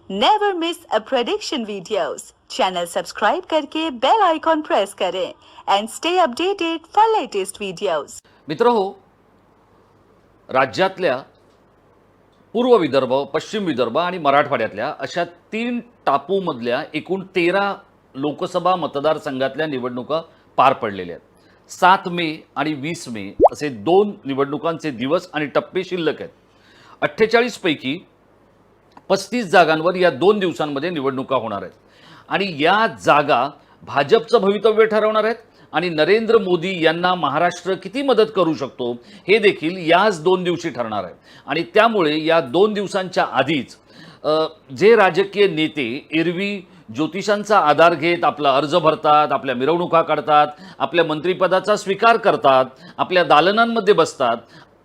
Never miss अ prediction videos. Channel subscribe करके bell icon press करें and stay updated for latest videos. मित्रहो, राज्यातल्या पूर्व विदर्भ, पश्चिम विदर्भ आणि मराठवाड्यातल्या अशा 3 टापूमधल्या एकूण 13 लोकसभा मतदारसंघातल्या निवडणुका पार पडलेल्या आहेत. 7 मे आणि 20 मे असे 2 निवडणुकांचे दिवस आणि टप्पे शिल्लक आहेत. 48 पैकी 35 जागांवर या 2 दिवसांमध्ये निवडणुका होणार आहेत आणि या जागा भाजपचं भवितव्य ठरवणार आहेत आणि नरेंद्र मोदी यांना महाराष्ट्र किती मदत करू शकतो हे देखील याच 2 दिवशी ठरणार आहे. आणि त्यामुळे या 2 दिवसांच्या आधीच जे राजकीय नेते एरवी ज्योतिषांचा आधार घेत आपला अर्ज भरतात, आपल्या मिरवणुका काढतात, आपल्या मंत्रिपदाचा स्वीकार करतात, आपल्या दालनांमध्ये बसतात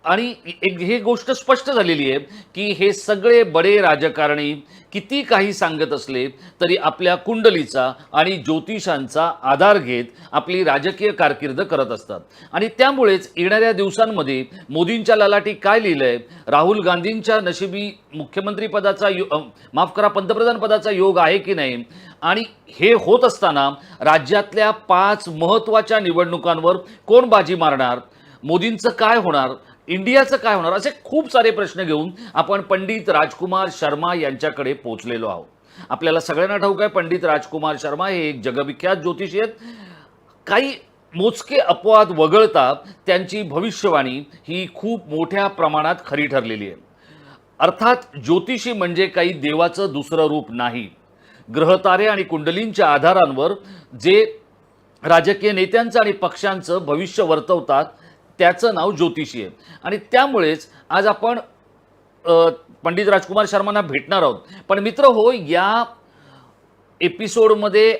आणि एक हे गोष्ट स्पष्ट झालेली आहे की हे सगळे बडे राजकारणी किती काही सांगत असले तरी आपल्या कुंडलीचा आणि ज्योतिषांचा आधार घेत आपली राजकीय कारकीर्द करत असतात. आणि त्यामुळेच येणाऱ्या दिवसांमध्ये मोदींच्या ललाटी काय लिहिलंय, राहुल गांधींच्या नशिबी मुख्यमंत्री पदाचा माफ करा पंतप्रधान पदाचा योग आहे की नाही, आणि हे होत असताना राज्यातल्या 5 महत्त्वाच्या निवडणुकांवर कोण बाजी मारणार, मोदींचं काय होणार, इंडियाचं काय होणार, असे खूप सारे प्रश्न घेऊन आपण पंडित राजकुमार शर्मा यांच्याकडे पोहोचलेलो आहोत. आपल्याला सगळ्यांना ठाऊक आहे पंडित राजकुमार शर्मा हे एक जगविख्यात ज्योतिषी आहेत. काही मोजके अपवाद वगळता त्यांची भविष्यवाणी ही खूप मोठ्या प्रमाणात खरी ठरलेली आहे. अर्थात ज्योतिषी म्हणजे काही देवाचं दुसरं रूप नाही. ग्रहतारे आणि कुंडलींच्या आधारांवर जे राजकीय नेत्यांचं आणि पक्षांचं भविष्य वर्तवतात त्याचं नाव ज्योतिषी आहे. आणि त्यामुळेच आज आपण पंडित राजकुमार शर्मांना भेटणार आहोत. पण मित्र हो, या एपिसोडमध्ये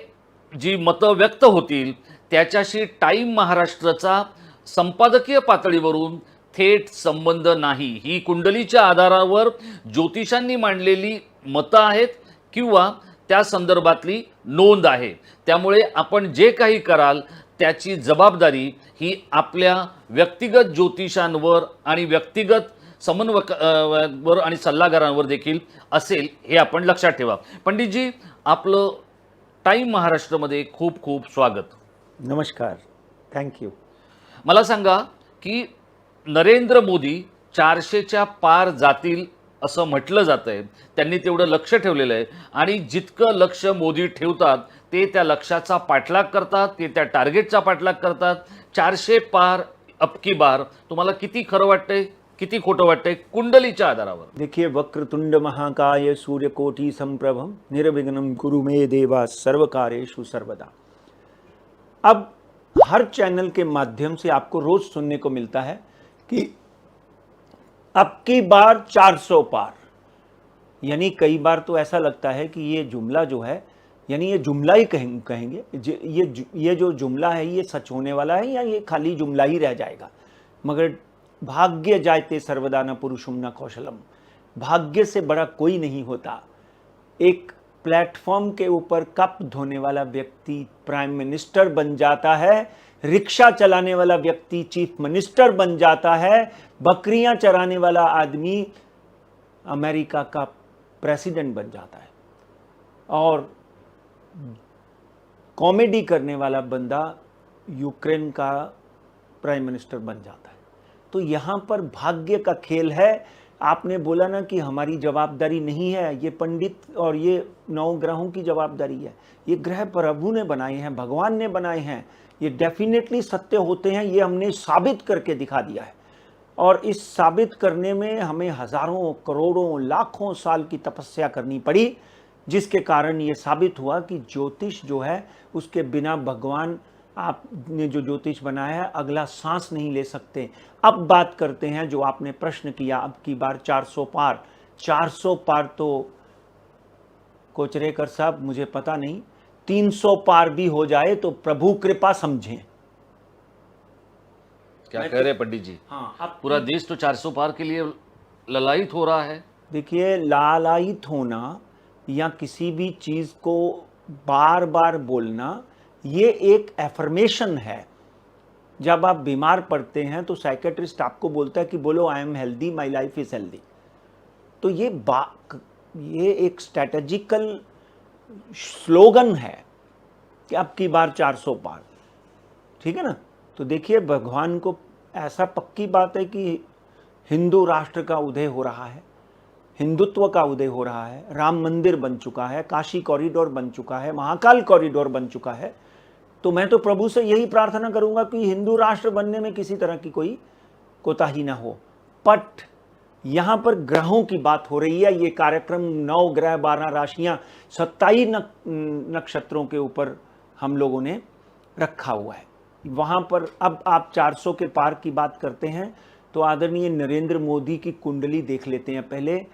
जी मतं व्यक्त होतील त्याच्याशी टाइम महाराष्ट्राचा संपादकीय पातळीवरून थेट संबंध नाही. ही कुंडलीच्या आधारावर ज्योतिषांनी मांडलेली मतं आहेत किंवा त्या संदर्भातली नोंद आहे. त्यामुळे आपण जे काही कराल त्याची जबाबदारी ही आपल्या व्यक्तिगत ज्योतिषांवर आणि व्यक्तिगत समन्वयकांवर आणि सल्लागारांवर देखील असेल, हे आपण लक्षात ठेवा. पंडितजी, आपलं टाइम महाराष्ट्रामध्ये खूप खूप स्वागत. नमस्कार, थँक्यू. मला सांगा की नरेंद्र मोदी 400च्या पार जातील असं म्हटलं जातंय. त्यांनी तेवढं लक्ष ठेवलेलं आहे आणि जितकं लक्ष मोदी ठेवतात ते त्या लक्ष्याचा पाठलाग करतात, ते त्या टार्गेटचा पाठलाग करतात. 400 पार अबकी बार तुम्हाला किती खरं वाटतंय, किती खोटं वाटतंय कुंडलीच्या आधारावर? देखिए, वक्रतुंड महाकाय सूर्यकोटि संप्रभम निर्विघ्नं कुरु मे देवा सर्व कार्येषु सर्वदा. अब हर चैनल के माध्यम से आपको रोज सुनने को मिलता है कि अब की बार 400 पार, यानी कई बार तो ऐसा लगता है कि ये जुमला जो है, यानी ये जुमला ही कहेंगे, ये जो जुमला है ये सच होने वाला है या ये खाली जुमला ही रह जाएगा. मगर भाग्य जायते सर्वदा न पुरुषम न कौशलम. भाग्य से बड़ा कोई नहीं होता. एक प्लेटफॉर्म के ऊपर कप धोने वाला व्यक्ति प्राइम मिनिस्टर बन जाता है, रिक्शा चलाने वाला व्यक्ति चीफ मिनिस्टर बन जाता है, बकरियां चराने वाला आदमी अमेरिका का प्रेसिडेंट बन जाता है, और कॉमेडी करने वाला बंदा यूक्रेन का प्राइम मिनिस्टर बन जाता है. तो यहाँ पर भाग्य का खेल है. आपने बोला ना कि हमारी जवाबदारी नहीं है, ये पंडित और ये 9 ग्रहों की जवाबदारी है. ये ग्रह प्रभु ने बनाए हैं, भगवान ने बनाए हैं. ये डेफिनेटली सत्य होते हैं, ये हमने साबित करके दिखा दिया है. और इस साबित करने में हमें हजारों करोड़ों लाखों साल की तपस्या करनी पड़ी, जिसके कारण ये साबित हुआ कि ज्योतिष जो है उसके बिना भगवान, आपने जो ज्योतिष बनाया है, अगला सांस नहीं ले सकते. अब बात करते हैं जो आपने प्रश्न किया, अब की बार 400 पार. 400 पार तो कोचरेकर साहब मुझे पता नहीं, 300 पार भी हो जाए तो प्रभु कृपा समझें. क्या कह रहे पंडित जी? हाँ, अब पूरा देश तो 400 पार के लिए ललायित हो रहा है. देखिए, लालायित होना या किसी भी चीज को बार बार बोलना, ये एक एफर्मेशन है. जब आप बीमार पड़ते हैं तो साइकेट्रिस्ट आपको बोलता है कि बोलो I am healthy, my life is healthy. तो ये ये एक स्ट्रैटेजिकल स्लोगन है कि अब की बार 400 पार, ठीक है ना। तो देखिए भगवान को ऐसा पक्की बात है कि हिंदू राष्ट्र का उदय हो रहा है, हिंदुत्व का उदय हो रहा है, राम मंदिर बन चुका है, काशी कॉरिडोर बन चुका है, महाकाल कॉरिडोर बन चुका है। तो मैं तो प्रभु से यही प्रार्थना करूंगा कि हिंदू राष्ट्र बनने में किसी तरह की कोई कोताही ना हो। बट यहां पर ग्रहों की बात हो रही है। ये कार्यक्रम 9 ग्रह 12 राशियां 27 नक्षत्रों के ऊपर हम लोगों ने रखा हुआ है। वहां पर अब आप 400 के पार की बात करते हैं तो आदरणीय नरेंद्र मोदी की कुंडली देख लेते हैं। पहले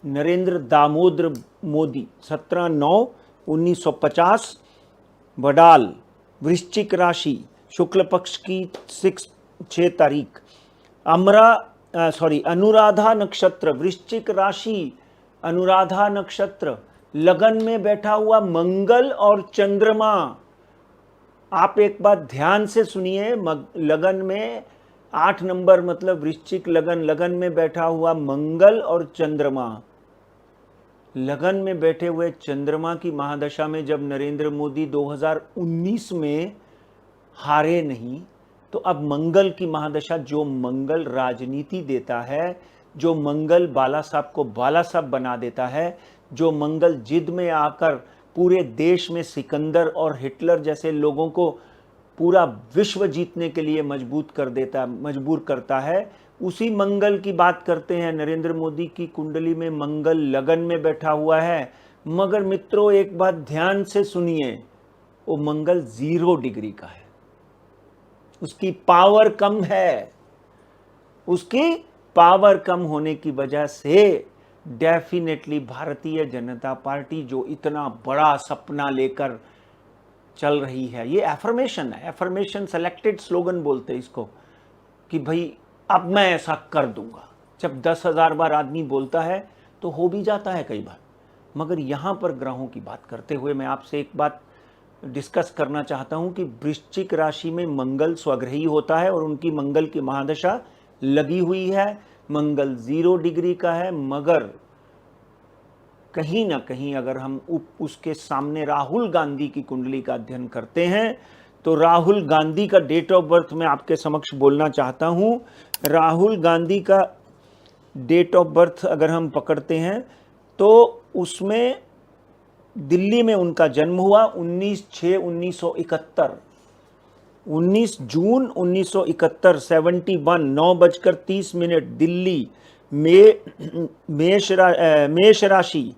नरेंद्र दामोदर मोदी 17/9/1950 वडाल वृश्चिक राशि, शुक्ल पक्ष की 6 तारीख, अनुराधा नक्षत्र, वृश्चिक राशि, अनुराधा नक्षत्र, लगन में बैठा हुआ मंगल और चंद्रमा। आप एक बात ध्यान से सुनिए, लगन में 8 नंबर मतलब वृश्चिक लगन, लगन में बैठा हुआ मंगल और चंद्रमा। लगन में बैठे हुए चंद्रमा की महादशा में जब नरेंद्र मोदी 2019 में हारे नहीं, तो अब मंगल की महादशा, जो मंगल राजनीति देता है, जो मंगल बाला साहब को बाला साहब बना देता है, जो मंगल जिद में आकर पूरे देश में सिकंदर और हिटलर जैसे लोगों को पूरा विश्व जीतने के लिए मजबूर करता है, उसी मंगल की बात करते हैं। नरेंद्र मोदी की कुंडली में मंगल लगन में बैठा हुआ है। मगर मित्रों एक बात ध्यान से सुनिए, वो मंगल 0 डिग्री का है, उसकी पावर कम है। उसकी पावर कम होने की वजह से डेफिनेटली भारतीय जनता पार्टी जो इतना बड़ा सपना लेकर चल रही है, ये एफर्मेशन है, एफर्मेशन सेलेक्टेड स्लोगन बोलते हैं इसको, कि भाई अब मैं ऐसा कर दूंगा। जब 10,000 बार आदमी बोलता है तो हो भी जाता है कई बार। मगर यहां पर ग्रहों की बात करते हुए मैं आपसे एक बात डिस्कस करना चाहता हूं कि वृश्चिक राशि में मंगल स्वग्रही होता है और उनकी मंगल की महादशा लगी हुई है। मंगल 0 डिग्री का है, मगर कहीं ना कहीं अगर हम उसके सामने राहुल गांधी की कुंडली का अध्ययन करते हैं तो राहुल गांधी का डेट ऑफ बर्थ मैं आपके समक्ष बोलना चाहता हूं। राहुल गांधी का डेट ऑफ बर्थ अगर हम पकड़ते हैं तो उसमें दिल्ली में उनका जन्म हुआ 19/6/1971, 19 जून 1971, 71, 9:30 दिल्ली, मेष राशि,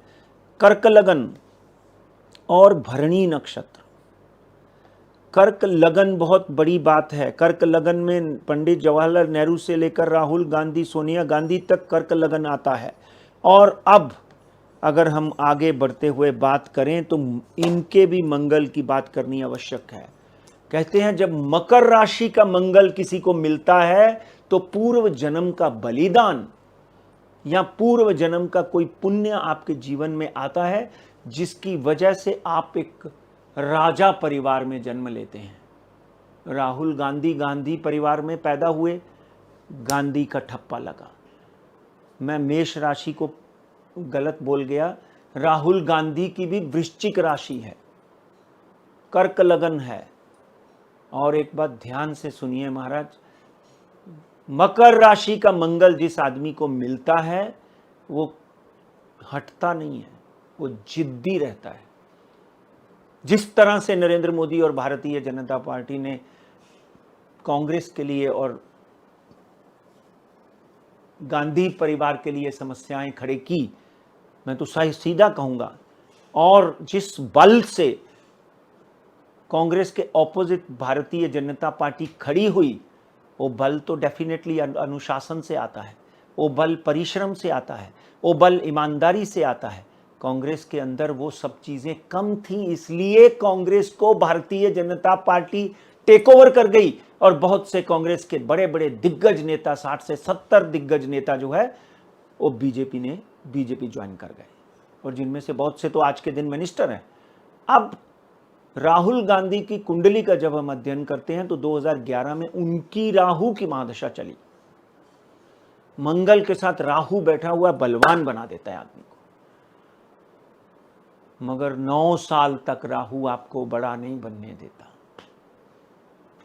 कर्क लगन और भरणी नक्षत्र। कर्क लगन बहुत बड़ी बात है। कर्क लगन में पंडित जवाहरलाल नेहरू से लेकर राहुल गांधी, सोनिया गांधी तक कर्क लगन आता है। और अब अगर हम आगे बढ़ते हुए बात करें तो इनके भी मंगल की बात करनी आवश्यक है। कहते हैं जब मकर राशि का मंगल किसी को मिलता है तो पूर्व जन्म का बलिदान या पूर्व जन्म का कोई पुण्य आपके जीवन में आता है, जिसकी वजह से आप एक राजा परिवार में जन्म लेते हैं। राहुल गांधी गांधी परिवार में पैदा हुए, गांधी का ठप्पा लगा। मैं मेष राशि को गलत बोल गया। राहुल गांधी की भी वृश्चिक राशि है, कर्क लगन है। और एक बात ध्यान से सुनिए महाराज, मकर राशि का मंगल जिस आदमी को मिलता है वो हटता नहीं है, वो जिद्दी रहता है। जिस तरह से नरेंद्र मोदी और भारतीय जनता पार्टी ने कांग्रेस के लिए और गांधी परिवार के लिए समस्याएं खड़ी की, मैं तो सीधा कहूंगा, और जिस बल से कांग्रेस के ऑपोजिट भारतीय जनता पार्टी खड़ी हुई, वो बल तो डेफिनेटली अनुशासन से आता है, वो बल परिश्रम से आता है, वो बल ईमानदारी से आता है। कांग्रेस के अंदर वो सब चीजें कम थी, इसलिए कांग्रेस को Bharatiya Janata party take over कर गई और बहुत से कांग्रेस के बड़े बड़े दिग्गज नेता, 60 से 70 दिग्गज नेता जो है वो बीजेपी ज्वाइन कर गए, और जिनमें से बहुत से तो आज के दिन मिनिस्टर हैं। अब राहुल गांधी की कुंडली का जब हम अध्ययन करते हैं तो 2011 में उनकी राहु की महादशा चली। मंगल के साथ राहु बैठा हुआ बलवान बना देता है आदमी को। मगर 9 साल तक राहु आपको बड़ा नहीं बनने देता।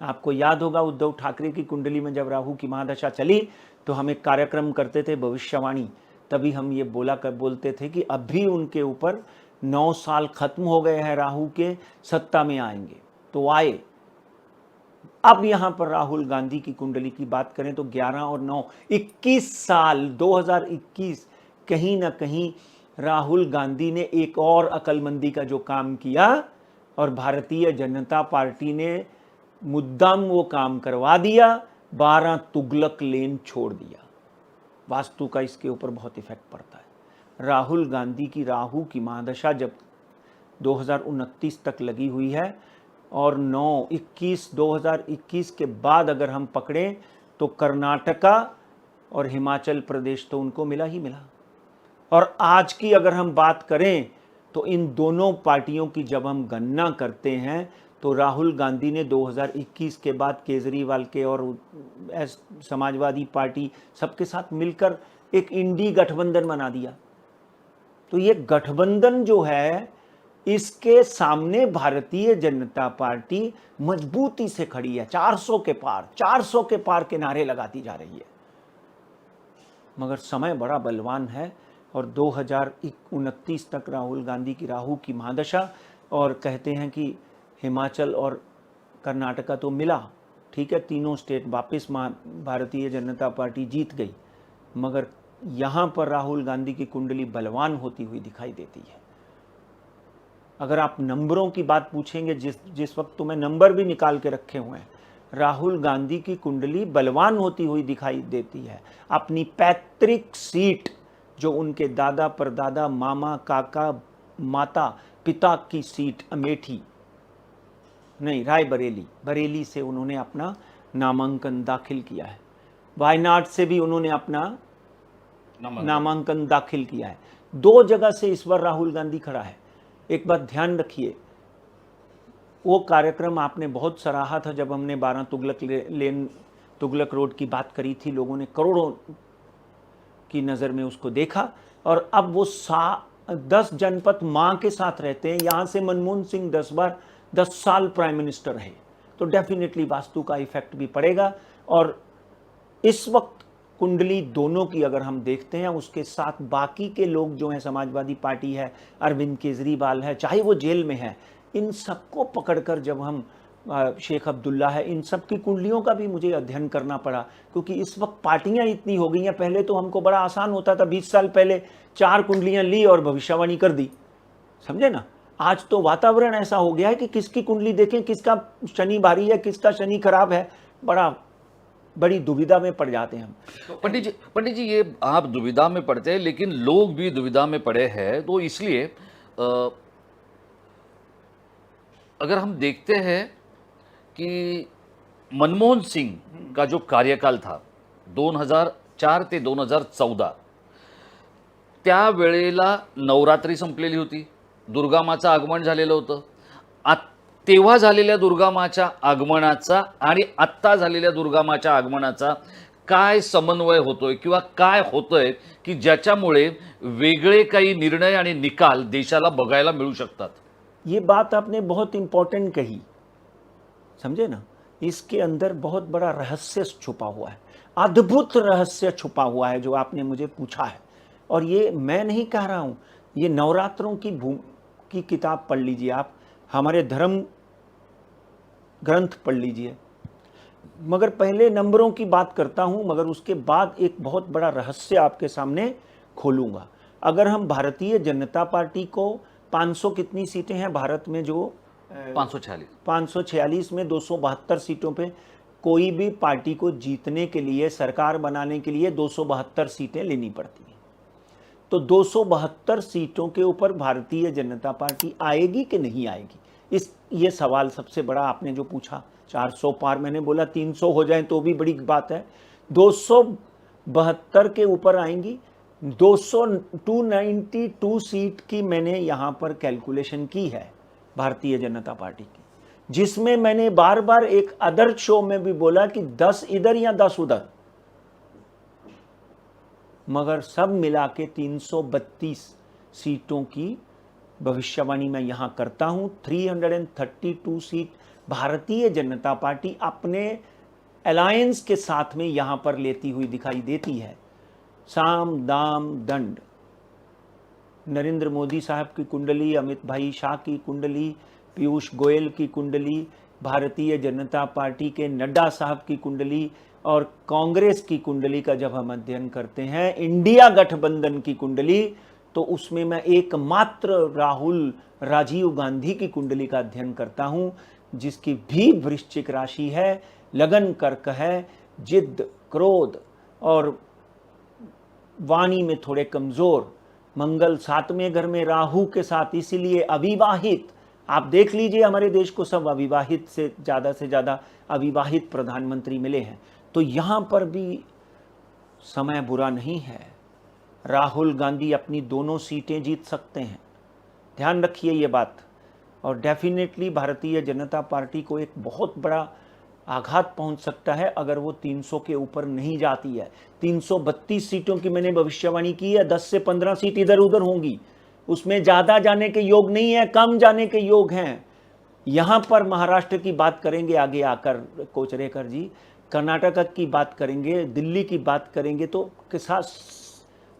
आपको याद होगा उद्धव ठाकरे की कुंडली में जब राहु की महादशा चली तो हम एक कार्यक्रम करते थे भविष्यवाणी, तभी हम ये बोलते थे कि अभी उनके ऊपर 9 साल खत्म हो गए हैं राहु के, सत्ता में आएंगे। तो आए। अब यहां पर राहुल गांधी की कुंडली की बात करें तो 11 और 9 21 साल 2021 कहीं ना कहीं राहुल गांधी ने एक और अकलमंदी का जो काम किया और भारतीय जनता पार्टी ने मुद्दाम वो काम करवा दिया, 12 तुगलक लेन छोड़ दिया। वास्तु का इसके ऊपर बहुत इफेक्ट पड़ता है। राहुल गांधी की राहु की महादशा जब 2029 तक लगी हुई है और 2021 के बाद अगर हम पकड़ें तो कर्नाटका और हिमाचल प्रदेश तो उनको मिला ही मिला। और आज की अगर हम बात करें तो इन दोनों पार्टियों की जब हम गणना करते हैं तो राहुल गांधी ने 2021 के बाद केजरीवाल के और समाजवादी पार्टी सबके साथ मिलकर एक इंडी गठबंधन बना दिया। तो ये गठबंधन जो है इसके सामने भारतीय जनता पार्टी मजबूती से खड़ी है। 400 के पार के नारे लगाती जा रही है। मगर समय बड़ा बलवान है और 2029 तक राहुल गांधी की राहु की महादशा, और कहते हैं कि हिमाचल और कर्नाटका तो मिला, ठीक है, तीनों स्टेट वापस भारतीय जनता पार्टी जीत गई, मगर यहाँ पर राहुल गांधी की कुंडली बलवान होती हुई दिखाई देती है। अगर आप नंबरों की बात पूछेंगे, जिस वक्त तो मैं नंबर भी निकाल के रखे हुए हैं, राहुल गांधी की कुंडली बलवान होती हुई दिखाई देती है। अपनी पैतृक सीट जो उनके दादा परदादा मामा काका माता पिता की सीट अमेठी नहीं बरेली से उन्होंने अपना नामांकन दाखिल किया है। वायनाड से भी उन्होंने अपना नामांकन दाखिल किया है। 2 जगह से इस बार राहुल गांधी खड़ा है। एक बात ध्यान रखिए, वो कार्यक्रम आपने बहुत सराहा था जब हमने 12 तुगलक रोड की बात करी थी। लोगों ने करोड़ों की नज़र में उसको देखा और अब वो 10 जनपद मां के साथ रहते हैं। यहाँ से मनमोहन सिंह 10 साल प्राइम मिनिस्टर रहे, तो डेफिनेटली वास्तु का इफेक्ट भी पड़ेगा। और इस वक्त कुंडली दोनों की अगर हम देखते हैं, उसके साथ बाकी के लोग जो हैं, समाजवादी पार्टी है, अरविंद केजरीवाल है, चाहे वो जेल में है, इन सबको पकड़कर जब हम शेख अब्दुल्ला है, इन सब की कुंडलियों का भी मुझे अध्ययन करना पड़ा, क्योंकि इस वक्त पार्टियां इतनी हो गई हैं। पहले तो हमको बड़ा आसान होता था, 20 साल पहले 4 कुंडलियां ली और भविष्यवाणी कर दी, समझे ना। आज तो वातावरण ऐसा हो गया है कि किसकी कुंडली देखें, किसका शनि भारी है, किसका शनि खराब है, बड़ी दुविधा में पड़ जाते हैं हम। पंडित जी ये आप दुविधा में पड़ते हैं, लेकिन लोग भी दुविधा में पड़े हैं। तो इसलिए अगर हम देखते हैं कि मनमोहन सिंह का जो कार्यकाल था 2004 ते 2014, त्यावेळेला नवरात्री संपलेली होती, दुर्गामाचं आगमन झालेलं होतं। तेव्हा झालेल्या दुर्गामाच्या आगमनाचा आणि आत्ता झालेल्या दुर्गामाच्या आगमनाचा काय समन्वय होतोय किंवा काय होतंय की ज्याच्यामुळे वेगळे काही निर्णय आणि निकाल देशाला बघायला मिळू शकतात? ये बात आपने बहुत इंपॉर्टेंट कही, समझे ना। इसके अंदर बहुत बड़ा रहस्य छुपा हुआ है, अद्भुत रहस्य छुपा हुआ है जो आपने मुझे पूछा है। और ये मैं नहीं कह रहा हूँ, ये नवरात्रों की किताब पढ़ लीजिए आप, हमारे धर्म ग्रंथ पढ़ लीजिए। मगर पहले नंबरों की बात करता हूं, मगर उसके बाद एक बहुत बड़ा रहस्य आपके सामने खोलूंगा। अगर हम भारतीय जनता पार्टी को 500 कितनी सीटें हैं भारत में, जो 546 में 272 सीटों पे कोई भी पार्टी को जीतने के लिए, सरकार बनाने के लिए 272 सीटें लेनी पड़ती हैं। तो 272 सीटों के ऊपर भारतीय जनता पार्टी आएगी कि नहीं आएगी, ये सवाल सबसे बड़ा आपने जो पूछा। 400 पार, मैंने बोला 300 हो जाए तो भी बड़ी बात है। 272 के ऊपर आएंगी। 292 सीट की मैंने यहाँ पर कैलकुलेशन की है भारतीय जनता पार्टी की, जिसमें मैंने बार बार एक अदर शो में भी बोला कि 10 इधर या 10 उधर, मगर सब मिला के 332 सीटों की भविष्यवाणी मैं यहाँ करता हूँ। 332 सीट भारतीय जनता पार्टी अपने अलायंस के साथ में यहाँ पर लेती हुई दिखाई देती है। साम दाम दंड, नरेंद्र मोदी साहब की कुंडली, अमित भाई शाह की कुंडली, पीयूष गोयल की कुंडली, भारतीय जनता पार्टी के नड्डा साहब की कुंडली और कांग्रेस की कुंडली का जब हम अध्ययन करते हैं, इंडिया गठबंधन की कुंडली, तो उसमें मैं एकमात्र राहुल राजीव गांधी की कुंडली का अध्ययन करता हूं, जिसकी भी वृश्चिक राशि है, लगन कर्क है, जिद क्रोध और वाणी में थोड़े कमजोर, मंगल 7वें घर में राहु के साथ, इसीलिए अविवाहित। आप देख लीजिए हमारे देश को सब अविवाहित से ज़्यादा अविवाहित प्रधानमंत्री मिले हैं। तो यहाँ पर भी समय बुरा नहीं है, राहुल गांधी अपनी दोनों सीटें जीत सकते हैं, ध्यान रखिए ये बात। और डेफिनेटली भारतीय जनता पार्टी को एक बहुत बड़ा आघात पहुंच सकता है अगर वो 300 के ऊपर नहीं जाती है। 332 सीटों की मैंने भविष्यवाणी की है, 10 से 15 सीट इधर उधर होंगी, उसमें ज़्यादा जाने के योग नहीं है, कम जाने के योग हैं। यहाँ पर महाराष्ट्र की बात करेंगे आगे आकर कोचरेकर जी, कर्नाटक की बात करेंगे, दिल्ली की बात करेंगे, तो के साथ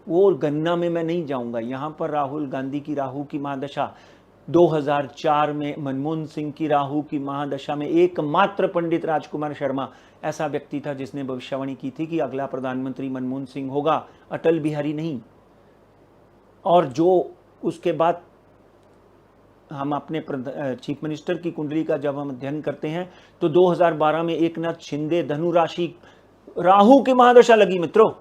वो गन्ना में मैं नहीं जाऊँगा। यहाँ पर राहुल गांधी की राहु की महादशा, 2004 में मनमोहन सिंह की राहु की महादशा में एकमात्र पंडित राजकुमार शर्मा ऐसा व्यक्ति था जिसने भविष्यवाणी की थी कि अगला प्रधानमंत्री मनमोहन सिंह होगा, अटल बिहारी नहीं। और जो उसके बाद हम अपने चीफ मिनिस्टर की कुंडली का जब हम अध्ययन करते हैं तो 2012 में एकनाथ शिंदे धनु राशि राहु की महादशा लगी मित्रों।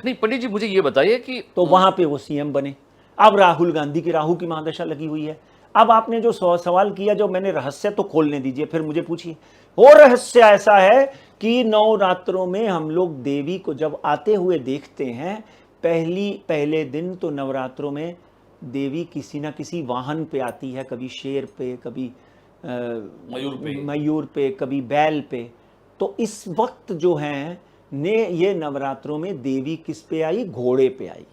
नहीं पंडित जी, मुझे ये बताइए कि तो वहां पे वो सीएम बने। अब राहुल गांधी की राहु की महादशा लगी हुई है। अब आपने जो सवाल किया, जो मैंने रहस्य तो खोलने दीजिए, फिर मुझे पूछिए। वो रहस्य ऐसा है कि नवरात्रों में हम लोग देवी को जब आते हुए देखते हैं, पहले दिन तो नवरात्रों में देवी किसी ना किसी वाहन पे आती है, कभी शेर पे, कभी मयूर पे, कभी बैल पे। तो इस वक्त जो है ये नवरात्रों में देवी किस पे आई? घोड़े पे आई।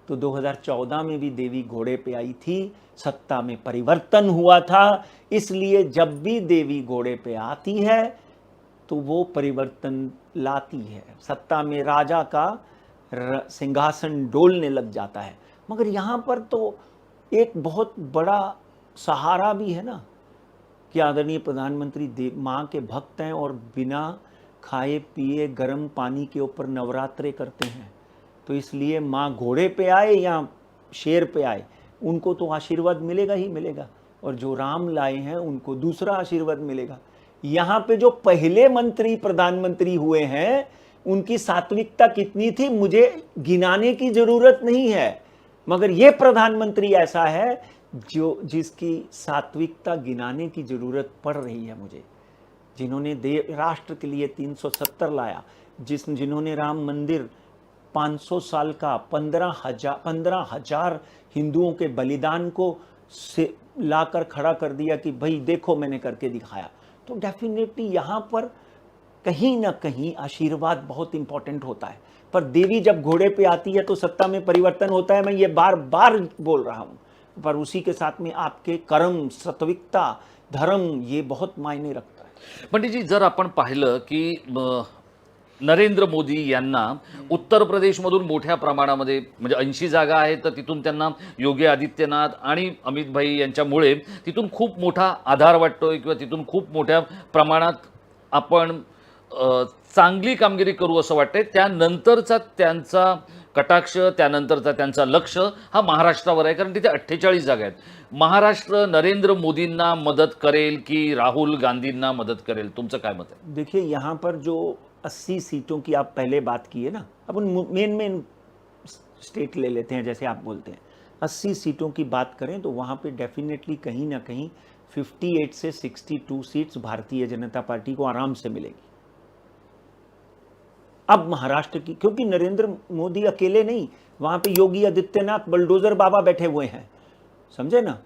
तो 2014 में भी देवी घोड़े पे आई थी, सत्ता में परिवर्तन हुआ था, इसलिए जब भी देवी घोड़े पे आती है तो वो परिवर्तन लाती है, सत्ता में राजा का सिंहासन डोलने लग जाता है। मगर यहाँ पर तो एक बहुत बड़ा सहारा भी है ना कि आदरणीय प्रधानमंत्री माँ के भक्त हैं और बिना खाए पिए गर्म पानी के ऊपर नवरात्रे करते हैं। तो इसलिए माँ घोड़े पे आए या शेर पे आए, उनको तो आशीर्वाद मिलेगा ही मिलेगा, और जो राम लाए हैं उनको दूसरा आशीर्वाद मिलेगा। यहाँ पे जो पहले मंत्री प्रधानमंत्री हुए हैं उनकी सात्विकता कितनी थी मुझे गिनाने की जरूरत नहीं है, मगर ये प्रधानमंत्री ऐसा है जिसकी सात्विकता गिनाने की जरूरत पड़ रही है मुझे। जिन्होंने राष्ट्र के लिए 370 लाया, जिन्होंने राम मंदिर 500 साल का 15,000 हिंदुओं के बलिदान को से लाकर खड़ा कर दिया कि भाई देखो मैंने करके दिखाया। तो डेफिनेटली यहाँ पर कहीं ना कहीं आशीर्वाद बहुत इंपॉर्टेंट होता है। पर देवी जब घोड़े पे आती है तो सत्ता में परिवर्तन होता है, मैं ये बार बार बोल रहा हूँ। पर उसी के साथ में आपके कर्म, सात्विकता, धर्म ये बहुत मायने रखता है। पंडित जी, जर आपण पाहिलं की नरेंद्र मोदी यांना उत्तर प्रदेशमधून मोठ्या प्रमाणामध्ये म्हणजे 80 जागा आहेत, तर तिथून त्यांना योगी आदित्यनाथ आणि अमित भाई यांच्यामुळे तिथून खूप मोठा आधार वाटतोय किंवा तिथून खूप मोठ्या प्रमाणात आपण चांगली कामगिरी करू असं वाटतंय। त्यानंतरचा त्यांचा कटाक्ष, त्यानंतरचा त्यांचा लक्ष हा महाराष्ट्रावर आहे, कारण तिथे 48 जागा आहेत। महाराष्ट्र नरेंद्र मोदींना मदत करेल की राहुल गांधींना मदत करेल, तुमचं काय मत है? देखिए यहाँ पर जो 80 सीटों की आप पहले बात की है ना, अपन मेन स्टेट ले लेते हैं जैसे आप बोलते हैं। 80 सीटों की बात करें तो वहाँ पे डेफिनेटली कहीं ना कहीं 58 से 62 सीट्स भारतीय जनता पार्टी को आराम से मिलेगी। अब महाराष्ट्र की, क्योंकि नरेंद्र मोदी अकेले नहीं, वहाँ पे योगी आदित्यनाथ बलडोजर बाबा बैठे हुए हैं, समझे ना।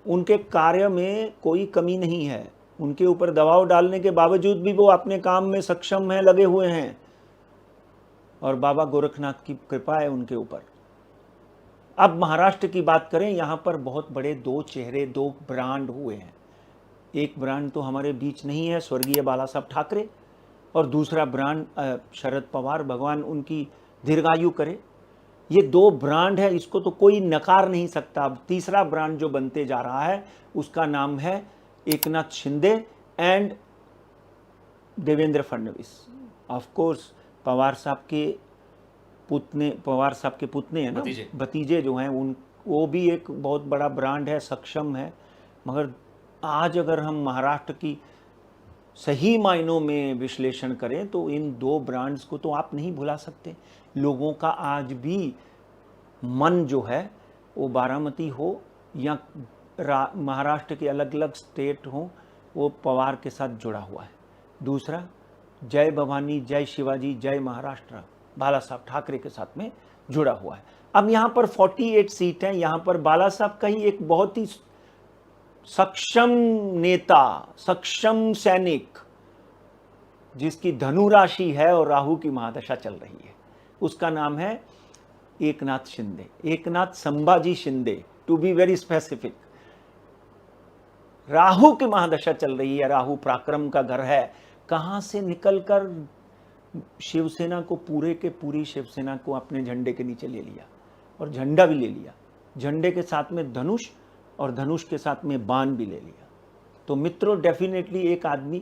उनके कार्य में कोई कमी नहीं है, उनके ऊपर दबाव डालने के बावजूद भी वो अपने काम में सक्षम हैं, लगे हुए हैं, और बाबा गोरखनाथ की कृपा है उनके ऊपर। अब महाराष्ट्र की बात करें, यहाँ पर बहुत बड़े दो चेहरे, दो ब्रांड हुए हैं। एक ब्रांड तो हमारे बीच नहीं है, स्वर्गीय बाला साहब ठाकरे, और दूसरा ब्रांड शरद पवार, भगवान उनकी दीर्घायु करे। ये दो ब्रांड है, इसको तो कोई नकार नहीं सकता। अब तीसरा ब्रांड जो बनते जा रहा है उसका नाम है Eknath Shinde and Devendra Fadnavis. Of course Pawar साहब के पुतने हैं ना, भतीजे जो हैं, उन वो भी एक बहुत बड़ा ब्रांड है, सक्षम है। मगर आज अगर हम महाराष्ट्र की सही मायनों में विश्लेषण करें तो इन दो ब्रांड्स को तो आप नहीं भुला सकते। लोगों का आज भी मन जो है वो बारामती हो या महाराष्ट्र के अलग अलग स्टेट हो, वो पवार के साथ जुड़ा हुआ है। दूसरा, जय भवानी, जय शिवाजी, जय महाराष्ट्र बाला साहब ठाकरे के साथ में जुड़ा हुआ है। अब यहाँ पर 48 सीट हैं। यहाँ पर बाला साहब का ही एक बहुत ही सक्षम नेता, सक्षम सैनिक, जिसकी धनु राशि है और राहु की महादशा चल रही है, उसका नाम है Eknath Shinde, Eknath Sambhaji Shinde, to be very specific. Rahu की महादशा चल रही है, राहु पराक्रम का घर है। कहां से निकलकर शिवसेना को, पूरे के पूरी शिवसेना को अपने झंडे के नीचे ले लिया, और झंडा भी ले लिया, झंडे के साथ में धनुष और धनुष के साथ में बाण भी ले लिया। तो मित्रों, डेफिनेटली एक आदमी,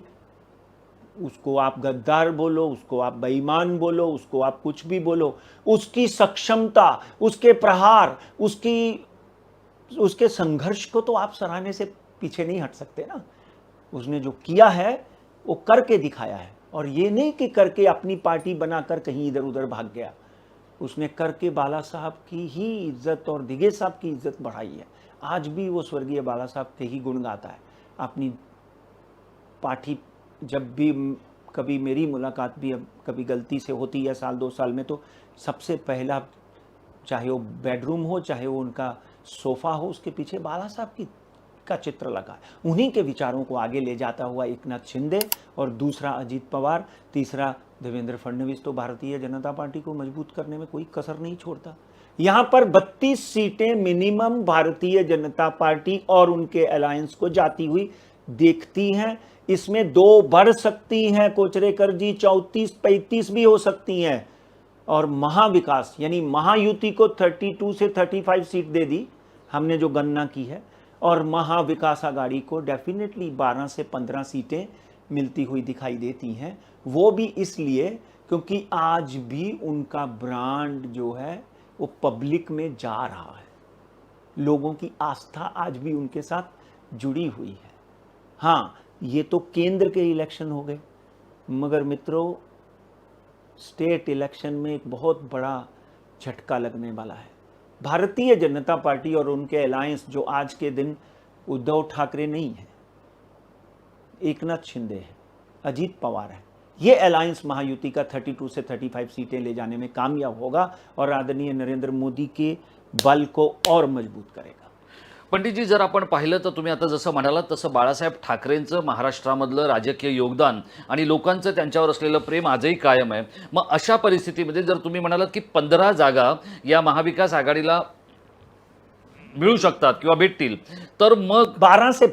उसको आप गद्दार बोलो, उसको आप बेईमान बोलो, उसको आप कुछ भी बोलो, उसकी सक्षमता, उसके प्रहार, उसके संघर्ष को तो आप सराहने से पीछे नहीं हट सकते ना। उसने जो किया है वो करके दिखाया है, और ये नहीं कि करके अपनी पार्टी बनाकर कहीं इधर उधर भाग गया। उसने करके बाला साहब की ही इज्जत और दिगे साहब की इज्जत बढ़ाई है। आज भी वो स्वर्गीय बाला साहब के ही गुण गाता है। अपनी पार्टी, जब भी कभी मेरी मुलाकात भी अब कभी गलती से होती है साल 2 साल में, तो सबसे पहला, चाहे वो बेडरूम हो, चाहे वो उनका सोफा हो, उसके पीछे बाला साहब का चित्र लगा है। उन्हीं के विचारों को आगे ले जाता हुआ एकनाथ शिंदे, और दूसरा अजीत पवार, तीसरा देवेंद्र फडणवीस तो भारतीय जनता पार्टी को मजबूत करने में कोई कसर नहीं छोड़ता। यहां पर 32 सीटें मिनिमम भारतीय जनता पार्टी और उनके अलायंस को जाती हुई देखती हैं। इसमें 2 बढ़ सकती हैं कोचरेकर जी, 34-35 भी हो सकती हैं। और महाविकास यानी महायुति को 32 से 35 सीट दे दी हमने जो गणना की है, और महाविकास आघाड़ी को डेफिनेटली 12 से 15 सीटें मिलती हुई दिखाई देती हैं। वो भी इसलिए क्योंकि आज भी उनका ब्रांड जो है वो पब्लिक में जा रहा है, लोगों की आस्था आज भी उनके साथ जुड़ी हुई है। हाँ, ये तो केंद्र के इलेक्शन हो गए, मगर मित्रों, स्टेट इलेक्शन में एक बहुत बड़ा झटका लगने वाला है। भारतीय जनता पार्टी और उनके अलायंस, जो आज के दिन उद्धव ठाकरे नहीं है, एकनाथ शिंदे है, अजीत पवार है, ये अलायंस महायुति का 32 से 35 सीटें ले जाने में कामयाब होगा और आदरणीय नरेंद्र मोदी के बल को और मजबूत करेगा। पंडितजी, जर आपण पाहिलं तर तुम्ही आता जसं म्हणालात तसं बाळासाहेब ठाकरेंचं महाराष्ट्रामधलं राजकीय योगदान आणि लोकांचं त्यांच्यावर असलेलं प्रेम आजही कायम आहे। मग अशा परिस्थितीमध्ये जर तुम्ही म्हणालात की 15 जागा या महाविकास आघाडीला मिळू शकतात किंवा भेटतील, तर मग 12 से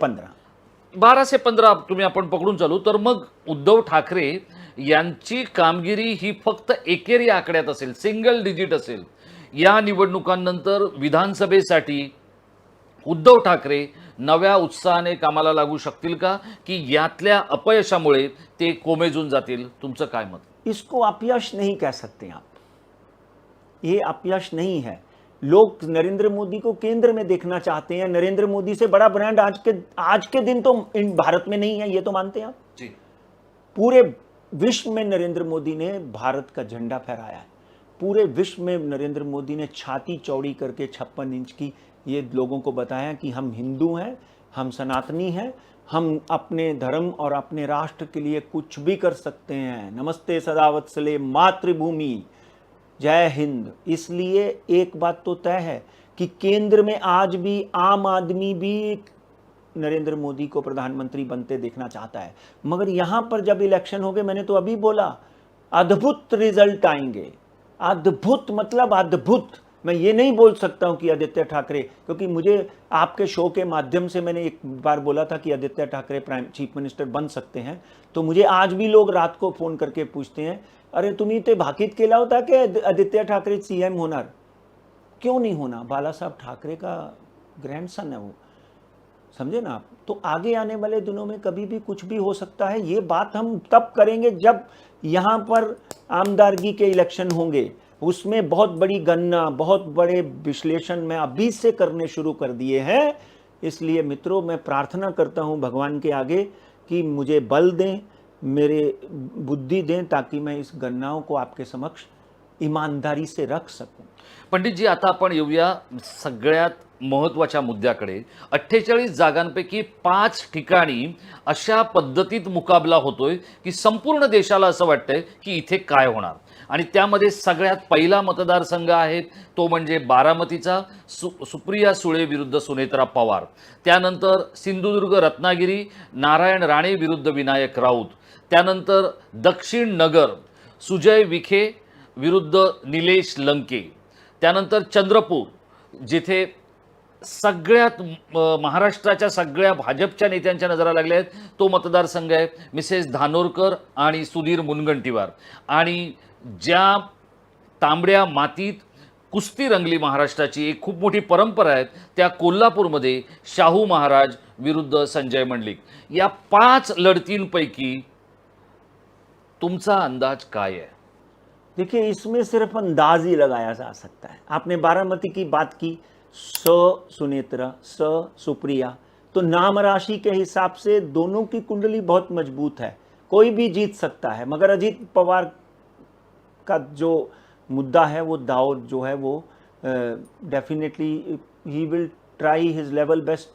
15 तुम्ही आपण पकडून चालू, तर मग उद्धव ठाकरे यांची कामगिरी ही फक्त एकेरी आकड्यात असेल, सिंगल डिजिट असेल। या निवडणुकांनंतर विधानसभेसाठी उद्धव ठाकरे नव्या उत्साहाने कामाला लागू शकतील का, की यातल्या अपयशामुळे ते कोमेजून जातील? तुमचं काय मत? इसको अपयश नहीं कह सकते आप, ये अपयश नहीं है। लोग नरेंद्र मोदी को केंद्र में देखना चाहते हैं। नरेंद्र मोदी से बड़ा ब्रांड आज के दिन तो भारत में नहीं है, ये तो मानते हैं आप जी। पूरे विश्व में नरेंद्र मोदी ने भारत का झंडा फहराया है। पूरे विश्व में नरेंद्र मोदी ने छाती चौड़ी करके 56 इंच की ये लोगों को बताया कि हम हिंदू हैं, हम सनातनी हैं, हम अपने धर्म और अपने राष्ट्र के लिए कुछ भी कर सकते हैं। नमस्ते सदावत्सले मातृभूमि, जय हिंद। इसलिए एक बात तो तय है कि केंद्र में आज भी आम आदमी भी नरेंद्र मोदी को प्रधानमंत्री बनते देखना चाहता है। मगर यहां पर जब इलेक्शन हो गए, मैंने तो अभी बोला, अद्भुत रिजल्ट आएंगे। अद्भुत मतलब अद्भुत। मैं ये नहीं बोल सकता हूं कि आदित्य ठाकरे, क्योंकि मुझे आपके शो के माध्यम से मैंने एक बार बोला था कि Aditya Thackeray prime chief minister बन सकते हैं, तो मुझे आज भी लोग रात को फोन करके पूछते हैं, अरे तुम्ही ते भाकीत केला होता कि आदित्य ठाकरे सीएम होणार? क्यों नहीं होना? बाला साहब ठाकरे का ग्रैंडसन है वो, समझे ना आप। तो आगे आने वाले दिनों में कभी भी कुछ भी हो सकता है। ये बात हम तब करेंगे जब यहाँ पर आमदारगी के इलेक्शन होंगे, उसमें बहुत बड़ी गणना, बहुत बड़े विश्लेषण मैं अभी से करने शुरू कर दिए हैं। इसलिए मित्रों, मैं प्रार्थना करता हूँ भगवान के आगे कि मुझे बल दें, मेरे बुद्धि दें, ताकि मैं इस गणनाओं को आपके समक्ष ईमानदारी से रख सकूं। पंडितजी, आता आपण येऊया सगळ्यात महत्त्वाच्या मुद्द्याकडे. 48 जागांपैकी 5 ठिकाणी अशा पद्धतीत मुकाबला होतोय की संपूर्ण देशाला असं वाटतंय की इथे काय होणार. आणि त्यामध्ये सगळ्यात पहिला मतदारसंघ आहे तो म्हणजे बारामतीचा, सुप्रिया सुळे विरुद्ध सुनेत्रा पवार. त्यानंतर सिंधुदुर्ग रत्नागिरी, नारायण राणे विरुद्ध विनायक राऊत. त्यानंतर दक्षिण नगर, सुजय विखे विरुद्ध निलेश लंके. त्यानंतर चंद्रपूर, जिथे सगळ्यात महाराष्ट्राच्या सगळ्या भाजपच्या नेत्यांच्या नजरा लागल्या आहेत, तो मतदारसंघ आहे मिसेस धानोरकर आणि सुधीर मुनगंटीवार. आणि ज्या तांबड्या मातीत कुस्ती रंगली महाराष्ट्राची, एक खूप मोठी परंपरा आहे, त्या कोल्हापूरमध्ये शाहू महाराज विरुद्ध संजय मंडलिक. या 5 लढतींपैकी तुमचा अंदाज काय आहे? देखिए, इसमें सिर्फ अंदाज ही लगाया जा सकता है। आपने बारामती की बात की, सुनेत्रा, सुप्रिया, तो नाम राशि के हिसाब से दोनों की कुंडली बहुत मजबूत है, कोई भी जीत सकता है। मगर अजीत पवार का जो मुद्दा है, वो दाव जो है वो definitely he will try his level best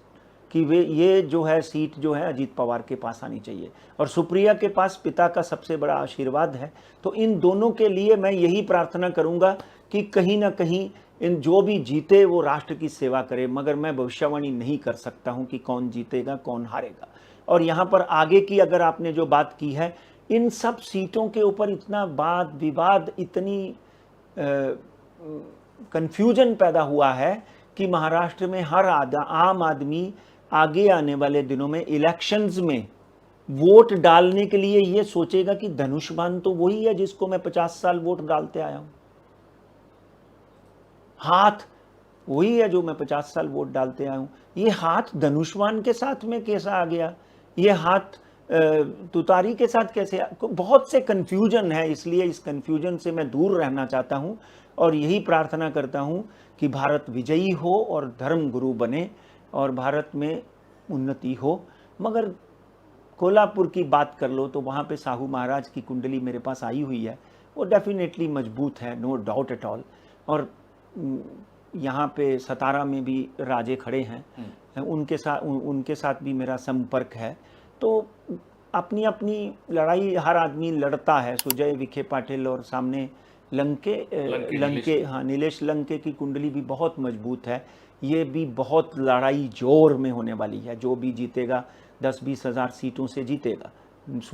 कि वे ये जो है सीट जो है अजीत पवार के पास आनी चाहिए, और सुप्रिया के पास पिता का सबसे बड़ा आशीर्वाद है। तो इन दोनों के लिए मैं यही प्रार्थना करूंगा कि कहीं ना कहीं इन जो भी जीते वो राष्ट्र की सेवा करे, मगर मैं भविष्यवाणी नहीं कर सकता हूं कि कौन जीतेगा कौन हारेगा। और यहाँ पर आगे की अगर आपने जो बात की है, इन सब सीटों के ऊपर इतना वाद विवाद, इतनी कंफ्यूजन पैदा हुआ है कि महाराष्ट्र में हर आम आदमी आगे आने वाले दिनों में इलेक्शंस में वोट डालने के लिए ये सोचेगा कि धनुष्बाण तो वही है जिसको मैं 50 साल वोट डालते आया हूं, हाथ वही है जो मैं 50 साल वोट डालते आया हूं। ये हाथ धनुष्बाण के साथ में कैसा आ गया, ये हाथ तुतारी के साथ कैसे बहुत से कंफ्यूजन है। इसलिए इस कंफ्यूजन से मैं दूर रहना चाहता हूं और यही प्रार्थना करता हूं कि भारत विजयी हो और धर्म गुरु बने और भारत में उन्नति हो। मगर कोल्हापुर की बात कर लो तो वहाँ पे साहू महाराज की कुंडली मेरे पास आई हुई है, वो डेफिनेटली मजबूत है, नो डाउट एट ऑल। और यहाँ पे सतारा में भी राजे खड़े हैं, उनके साथ भी मेरा संपर्क है। तो अपनी लड़ाई हर आदमी लड़ता है। सुजय विखे पाटिल और सामने लंके हाँ, नीलेश लंके की कुंडली भी बहुत मजबूत है। ये भी बहुत लड़ाई जोर में होने वाली है। जो भी जीतेगा 10-20 हज़ार सीटों से जीतेगा,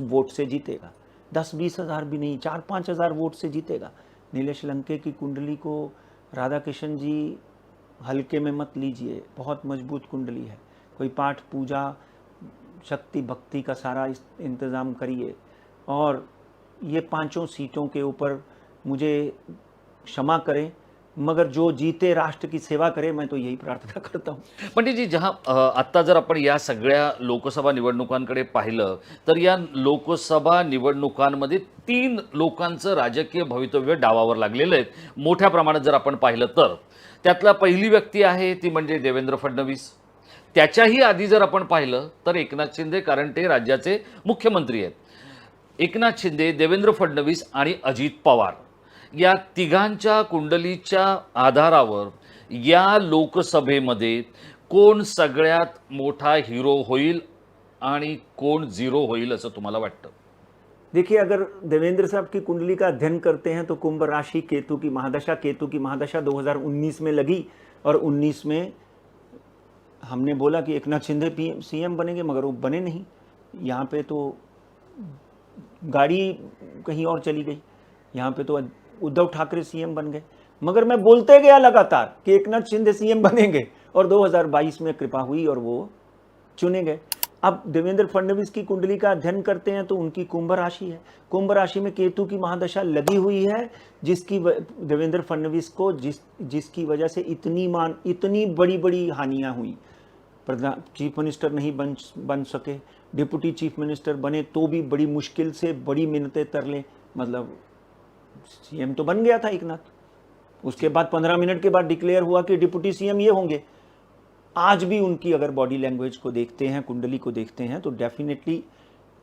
वोट से जीतेगा, 10-20 हज़ार भी नहीं, 4-5 हज़ार वोट से जीतेगा। नीलेश लंके की कुंडली को राधा किशन जी हल्के में मत लीजिए, बहुत मजबूत कुंडली है। कोई पाठ पूजा शक्ति भक्ति का सारा इंतज़ाम करिए। और ये 5 सीटों के ऊपर मुझे क्षमा करें, मगर जो जीते राष्ट्र की सेवा करे, मैं तो यही प्रार्थना करता हूँ। पंडितजी, जहां आत्ता जर आपण या सगळ्या लोकसभा निवडणुकांकडे पाहिलं तर या लोकसभा निवडणुकांमध्ये 3 लोकांचं राजकीय भवितव्य डावावर लागलेलं आहे मोठ्या प्रमाणात जर आपण पाहिलं तर. त्यातला पहिली व्यक्ती आहे ती म्हणजे देवेंद्र फडणवीस. त्याच्याही आधी जर आपण पाहिलं तर एकनाथ शिंदे, कारण ते राज्याचे मुख्यमंत्री आहेत. एकनाथ शिंदे, देवेंद्र फडणवीस आणि अजित पवार या तिघांच्या कुंडलीच्या आधारावर या लोकसभेमध्ये कोण सगळ्यात मोठा हीरो होईल आणि कोण झिरो होईल असं तुम्हाला वाटतं? देखिए, अगर देवेंद्र साहब की कुंडली का अध्ययन करते हैं तो कुंभ राशि केतु की महादशा 2019 में लगी, और 19 में हमने बोला कि एकनाथ शिंदे सीएम बनेंगे, मगर वो बने नहीं। यहाँ पे तो गाड़ी कहीं और चली गई, यहाँ पे तो उद्धव ठाकरे सीएम बन गए। मगर मैं बोलते गया लगातार कि एकनाथ शिंदे सीएम बनेंगे, और 2022 में कृपा हुई और वो चुने गए। अब देवेंद्र फडणवीस की कुंडली का अध्ययन करते हैं तो उनकी कुंभ राशि है, कुंभ राशि में केतु की महादशा लगी हुई है, जिसकी देवेंद्र फडणवीस को जिसकी वजह से इतनी बड़ी बड़ी हानियां हुई। प्रधान चीफ मिनिस्टर नहीं बन सके, डिप्टी चीफ मिनिस्टर बने तो भी बड़ी मुश्किल से बड़ी मिन्नतें तरले, मतलब सीएम तो बन गया था एकनाथ, उसके बाद 15 मिनट के बाद डिक्लेयर हुआ कि डिप्टी सीएम ये होंगे। आज भी उनकी अगर बॉडी लैंग्वेज को देखते हैं, कुंडली को देखते हैं, तो डेफिनेटली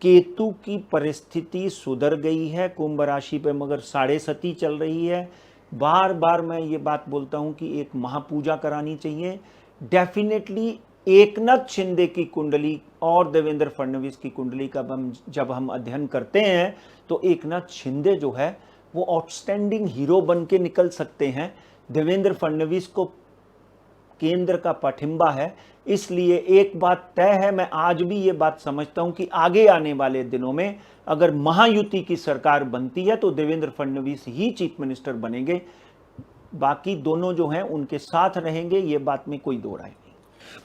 केतु की परिस्थिति सुधर गई है कुंभ राशि पे, मगर 7.5 चल रही है। बार बार मैं ये बात बोलता हूं कि एक महापूजा करानी चाहिए। डेफिनेटली एकनाथ शिंदे की कुंडली और देवेंद्र फडणवीस की कुंडली का जब हम अध्ययन करते हैं तो एकनाथ शिंदे जो है वो आउटस्टैंडिंग हीरो बन के निकल सकते हैं। देवेंद्र फडणवीस को केंद्र का पठिंबा है, इसलिए एक बात तय है, मैं आज भी ये बात समझता हूं कि आगे आने वाले दिनों में अगर महायुति की सरकार बनती है तो देवेंद्र फडणवीस ही चीफ मिनिस्टर बनेंगे, बाकी दोनों जो हैं उनके साथ रहेंगे, ये बात में कोई दो राय नहीं।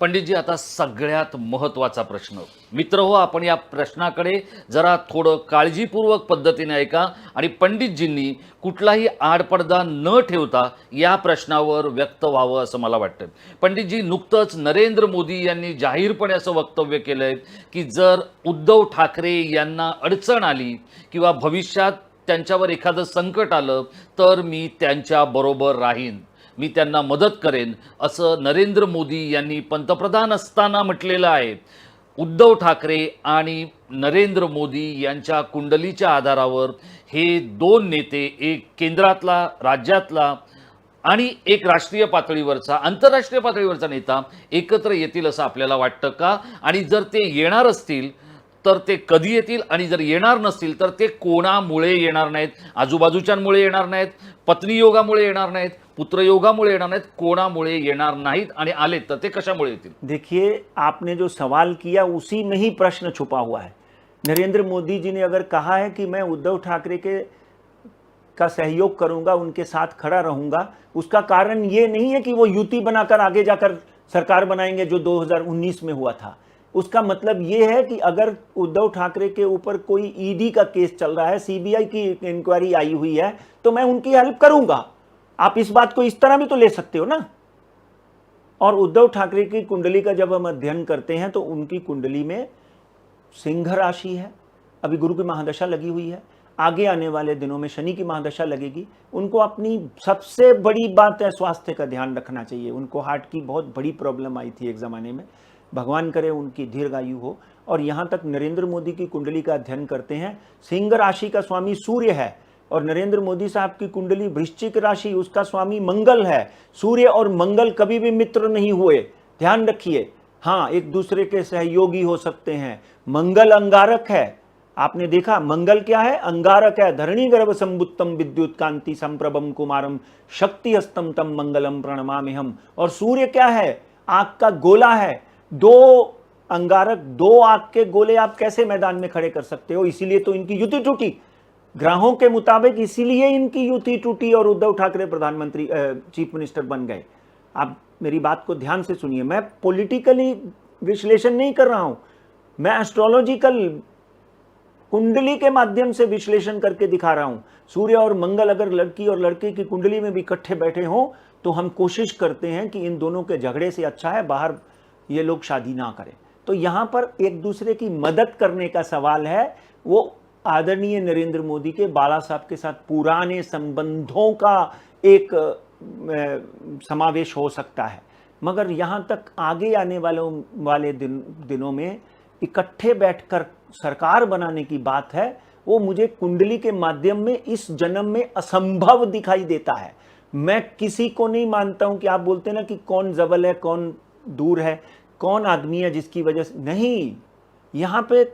पंडितजी, आता सगळ्यात महत्त्वाचा प्रश्न, मित्र हो, आपण या प्रश्नाकडे जरा थोडं काळजीपूर्वक पद्धतीने ऐका आणि पंडितजींनी कुठलाही आडपडदा न ठेवता या प्रश्नावर व्यक्त व्हावं असं मला वाटतं। पंडितजी, नुकतंच नरेंद्र मोदी यांनी जाहीरपणे असं वक्तव्य केलंय की जर उद्धव ठाकरे यांना अडचण आली किंवा भविष्यात त्यांच्यावर एखादं संकट आलं तर मी त्यांच्याबरोबर राहीन, मी त्यांना मदत करेन, असं नरेंद्र मोदी यांनी पंतप्रधान असताना म्हटलेलं आहे। उद्धव ठाकरे आणि नरेंद्र मोदी यांच्या कुंडलीच्या आधारावर हे दोन नेते, एक केंद्रातला, राज्यातला आणि एक राष्ट्रीय पातळीवरचा, आंतरराष्ट्रीय पातळीवरचा नेता एकत्र येतील असं आपल्याला वाटतं का? आणि जर ते येणार असतील तर ते कधी येतील, आणि जर येणार नसतील तर ते कोणामुळे येणार नाहीत? आजूबाजूच्यांमुळे येणार नाहीत, पत्नी योगामुळे येणार नाहीत, पुत्रयोगामुळे येणार नाहीत, कोणामुळे येणार नाहीत, आणि आले तर ते कशामुळे येतील? देखिए, आपने जो सवाल किया उसी में ही प्रश्न छुपा हुआ है। नरेंद्र मोदी जी ने अगर कहा है कि मैं उद्धव ठाकरे का सहयोग करूंगा, उनके साथ खड़ा रहूंगा, उसका कारण ये नहीं है कि वो युति बनाकर आगे जाकर सरकार बनाएंगे जो 2019 में हुआ था। उसका मतलब ये है कि अगर उद्धव ठाकरे के ऊपर कोई ईडी का केस चल रहा है, सीबीआई की इंक्वायरी आई हुई है, तो मैं उनकी हेल्प करूंगा। आप इस बात को इस तरह भी तो ले सकते हो ना। और उद्धव ठाकरे की कुंडली का जब हम अध्ययन करते हैं तो उनकी कुंडली में सिंह राशि है, अभी गुरु की महादशा लगी हुई है, आगे आने वाले दिनों में शनि की महादशा लगेगी। उनको अपनी सबसे बड़ी बात है स्वास्थ्य का ध्यान रखना चाहिए। उनको हार्ट की बहुत बड़ी प्रॉब्लम आई थी एक ज़माने में, भगवान करे उनकी दीर्घायु हो। और यहाँ तक नरेंद्र मोदी की कुंडली का अध्ययन करते हैं, सिंह राशि का स्वामी सूर्य है, और नरेंद्र मोदी साहब की कुंडली वृश्चिक राशि, उसका स्वामी मंगल है। सूर्य और मंगल कभी भी मित्र नहीं हुए, ध्यान रखिए। हाँ, एक दूसरे के सहयोगी हो सकते हैं। मंगल अंगारक है, आपने देखा मंगल क्या है? अंगारक है। धरणी गर्भ संबुत्तम विद्युत कांति संप्रभम कुमारम शक्ति हस्तम तम मंगलम प्रणमामि हम। और सूर्य क्या है? आग का गोला है। दो अंगारक, दो आग के गोले आप कैसे मैदान में खड़े कर सकते हो? इसीलिए तो इनकी युति टूटी, ग्रहों के मुताबिक इसीलिए इनकी युति टूटी और उद्धव ठाकरे प्रधानमंत्री चीफ मिनिस्टर बन गए। आप मेरी बात को ध्यान से सुनिए, मैं पॉलिटिकली विश्लेषण नहीं कर रहा हूं, मैं एस्ट्रोलॉजिकल कुंडली के माध्यम से विश्लेषण करके दिखा रहा हूं। सूर्य और मंगल अगर लड़की और लड़के की कुंडली में भी इकट्ठे बैठे हों तो हम कोशिश करते हैं कि इन दोनों के झगड़े से अच्छा है बाहर ये लोग शादी ना करें। तो यहां पर एक दूसरे की मदद करने का सवाल है। वो आदरणीय नरेंद्र मोदी के बाला साहब के साथ पुराने संबंधों का एक समावेश हो सकता है, मगर यहां तक आगे आने वाले दिनों में इकट्ठे बैठकर सरकार बनाने की बात है, वो मुझे कुंडली के माध्यम में इस जन्म में असंभव दिखाई देता है। मैं किसी को नहीं मानता हूं कि आप बोलते ना कि कौन जबल है, कौन दूर है, कौन आदमी है जिसकी वजह से, नहीं, यहां पे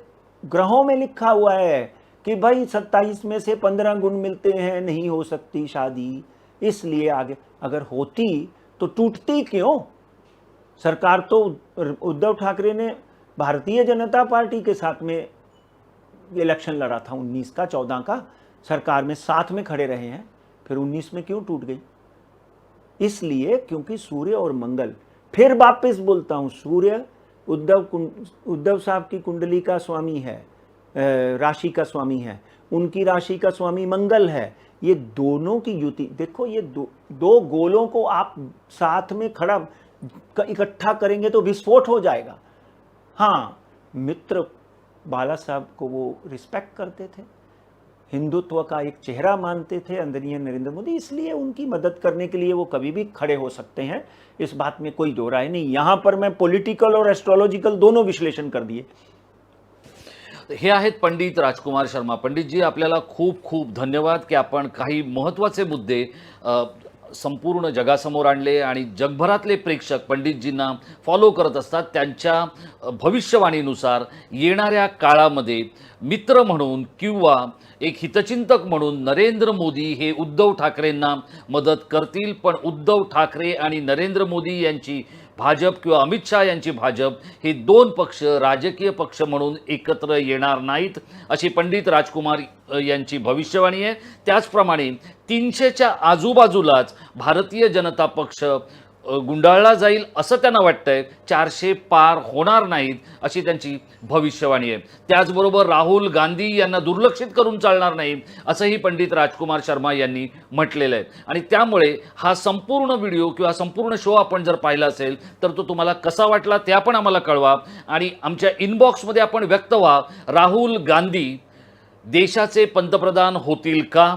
ग्रहों में लिखा हुआ है कि भाई 27 में से 15 गुण मिलते हैं, नहीं हो सकती शादी, इसलिए आगे अगर होती तो टूटती क्यों? सरकार तो उद्धव ठाकरे ने भारतीय जनता पार्टी के साथ में इलेक्शन लड़ा था 19 का, 14 का, सरकार में साथ में खड़े रहे हैं, फिर 19 में क्यों टूट गई? इसलिए क्योंकि सूर्य और मंगल, फिर वापस बोलता हूं, सूर्य उद्धव साहब की कुंडली का स्वामी है, राशि का स्वामी है, उनकी राशि का स्वामी मंगल है। ये दोनों की युति देखो, ये दो गोलों को आप साथ में खड़ा इकट्ठा करेंगे तो विस्फोट हो जाएगा। हाँ, मित्र बाला साहब को वो रिस्पेक्ट करते थे, हिंदुत्व का एक चेहरा मानते थे आदरणीय नरेंद्र मोदी, इसलिए उनकी मदद करने के लिए वो कभी भी खड़े हो सकते हैं, इस बात में कोई दो राय नहीं। यहां पर मैं पॉलिटिकल और एस्ट्रोलॉजिकल दोनों विश्लेषण कर दिए। हे आहेत पंडित राजकुमार शर्मा। पंडितजी, आपल्याला खूप खूप धन्यवाद की आपण काही महत्त्वाचे मुद्दे संपूर्ण जगासमोर आणले आणि जगभरातले प्रेक्षक पंडितजींना फॉलो करत असतात। त्यांच्या भविष्यवाणीनुसार येणाऱ्या काळामध्ये मित्र म्हणून किंवा एक हितचिंतक म्हणून नरेंद्र मोदी हे उद्धव ठाकरेंना मदत करतील, पण उद्धव ठाकरे आणि नरेंद्र मोदी यांची भाजप किंवा अमित शहा यांची भाजप हे दोन पक्ष राजकीय पक्ष म्हणून एकत्र येणार नाहीत, अशी पंडित राजकुमार यांची भविष्यवाणी आहे। त्याचप्रमाणे 300च्या आजूबाजूलाच भारतीय जनता पक्ष गुंडाळला जाईल असं त्यांना वाटतंय, 400 पार होणार नाहीत अशी त्यांची भविष्यवाणी आहे। त्याचबरोबर राहुल गांधी यांना दुर्लक्षित करून चालणार नाही असंही पंडित राजकुमार शर्मा यांनी म्हटलेलं आहे। आणि त्यामुळे हा संपूर्ण व्हिडिओ किंवा संपूर्ण शो आपण जर पाहिला असेल तर तो तुम्हाला कसा वाटला ते आपण आम्हाला कळवा आणि आमच्या इनबॉक्समध्ये आपण व्यक्त व्हा। राहुल गांधी देशाचे पंतप्रधान होतील का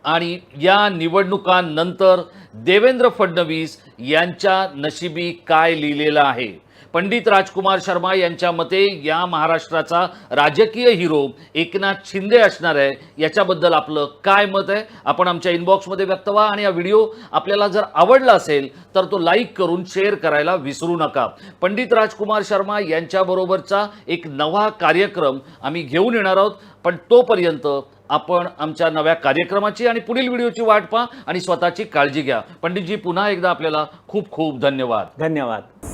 आणि या निवडणुकांनंतर देवेंद्र फडणवीस यांच्या नशिबी काय लिहिलेलं आहे। पंडित राजकुमार शर्मा यांच्या मते या महाराष्ट्राचा राजकीय हिरो एकनाथ शिंदे असणार आहे। याच्याबद्दल आपलं काय मत आहे आपण आमच्या इनबॉक्समध्ये व्यक्त व्हा आणि हा व्हिडिओ आपल्याला जर आवडला असेल तर तो लाईक करून शेअर करायला विसरू नका। पंडित राजकुमार शर्मा यांच्याबरोबरचा एक नवा कार्यक्रम आम्ही घेऊन येणार आहोत, पण तोपर्यंत आपण आमच्या नव्या कार्यक्रमाची आणि पुढील व्हिडिओची वाट पहा आणि स्वतःची काळजी घ्या। पंडितजी, पुन्हा एकदा आपल्याला खूप खूप धन्यवाद। धन्यवाद।